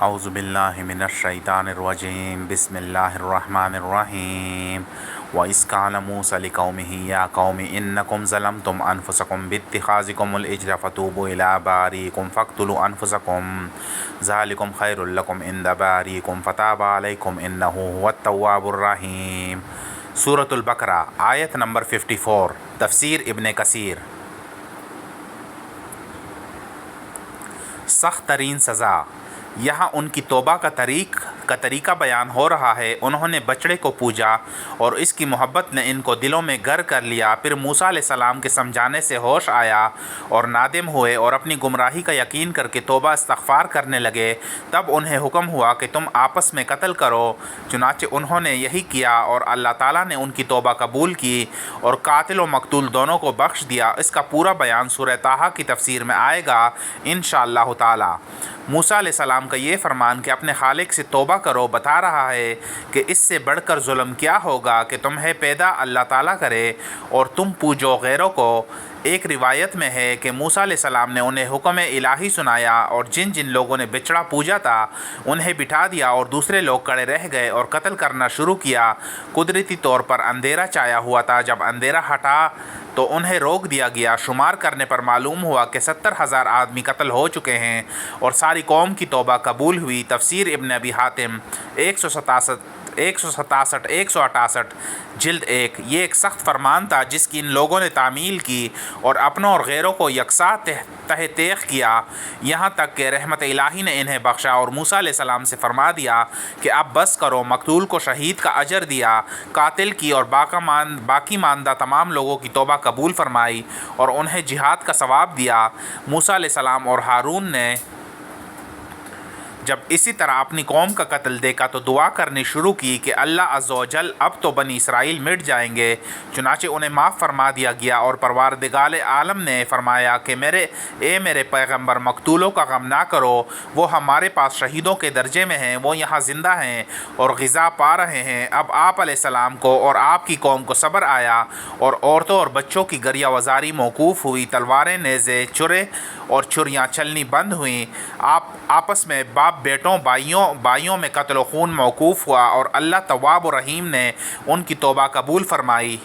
اعوذ باللہ من الشیطان الرجیم بسم اللہ الرحمن الرحیم وَإِذْ قَالَ مُوسَىٰ لِقَوْمِهِ يَا قَوْمِ إِنَّكُمْ ظَلَمْتُمْ أَنفُسَكُمْ بِاتِّخَاذِكُمُ الْعِجْلَ فَتُوبُوا إِلَىٰ بَارِئِكُمْ فَاقْتُلُوا أَنفُسَكُمْ ذَٰلِكُمْ خَيْرٌ لَكُمْ عِندَ بَارِئِكُمْ فَتَابَ عَلَيْكُمْ إِنَّهُ هُوَ التَّوَّابُ الرَّحِيمُ۔ سورۃ البقرہ آیت نمبر 54۔ تفسیر ابن کثیر۔ سخت ترین سزا۔ یہاں ان کی توبہ کا طریقہ بیان ہو رہا ہے۔ انہوں نے بچڑے کو پوجا اور اس کی محبت نے ان کو دلوں میں گر کر لیا۔ پھر موسیٰ علیہ السلام کے سمجھانے سے ہوش آیا اور نادم ہوئے اور اپنی گمراہی کا یقین کر کے توبہ استغفار کرنے لگے۔ تب انہیں حکم ہوا کہ تم آپس میں قتل کرو۔ چنانچہ انہوں نے یہی کیا اور اللہ تعالیٰ نے ان کی توبہ قبول کی اور قاتل و مقتول دونوں کو بخش دیا۔ اس کا پورا بیان سورہ طٰہٰ کی تفسیر میں آئے گا انشاءاللہ تعالیٰ۔ موسیٰ علیہ السلام کا یہ فرمان کہ اپنے خالق سے توبہ کرو بتا رہا ہے کہ اس سے بڑھ کر ظلم کیا ہوگا کہ تمہیں پیدا اللہ تعالیٰ کرے اور تم پوجو غیروں کو۔ ایک روایت میں ہے کہ موسیٰ علیہ السلام نے انہیں حکم الہی سنایا اور جن جن لوگوں نے بچڑا پوجا تھا انہیں بٹھا دیا اور دوسرے لوگ کھڑے رہ گئے اور قتل کرنا شروع کیا۔ قدرتی طور پر اندھیرا چھایا ہوا تھا۔ جب اندھیرا ہٹا تو انہیں روک دیا گیا۔ شمار کرنے پر معلوم ہوا کہ 70,000 آدمی قتل ہو چکے ہیں اور ساری قوم کی توبہ قبول ہوئی۔ تفسیر ابن ابی حاتم 167 جلد 1۔ یہ ایک سخت فرمان تھا جس کی ان لوگوں نے تعمیل کی اور اپنوں اور غیروں کو یکساں تہ تیغ کیا، یہاں تک کہ رحمت الہی نے انہیں بخشا اور موسیٰ علیہ السلام سے فرما دیا کہ اب بس کرو۔ مقتول کو شہید کا اجر دیا، قاتل کی اور باقی ماندہ تمام لوگوں کی توبہ قبول فرمائی اور انہیں جہاد کا ثواب دیا۔ موسیٰ علیہ السلام اور ہارون نے جب اسی طرح اپنی قوم کا قتل دیکھا تو دعا کرنی شروع کی کہ اللہ عز و جل اب تو بنی اسرائیل مٹ جائیں گے۔ چنانچہ انہیں معاف فرما دیا گیا اور پروردگار عالم نے فرمایا کہ میرے پیغمبر مقتولوں کا غم نہ کرو، وہ ہمارے پاس شہیدوں کے درجے میں ہیں، وہ یہاں زندہ ہیں اور غذا پا رہے ہیں۔ اب آپ علیہ السلام کو اور آپ کی قوم کو صبر آیا اور عورتوں اور بچوں کی گریہ وزاری موقوف ہوئی۔ تلواریں، نیزے، چھرے اور چھریاں چلنی بند ہوئیں۔ آپس میں باپ بیٹوں بھائیوں میں قتل و خون موقوف ہوا اور اللہ تواب و رحیم نے ان کی توبہ قبول فرمائی۔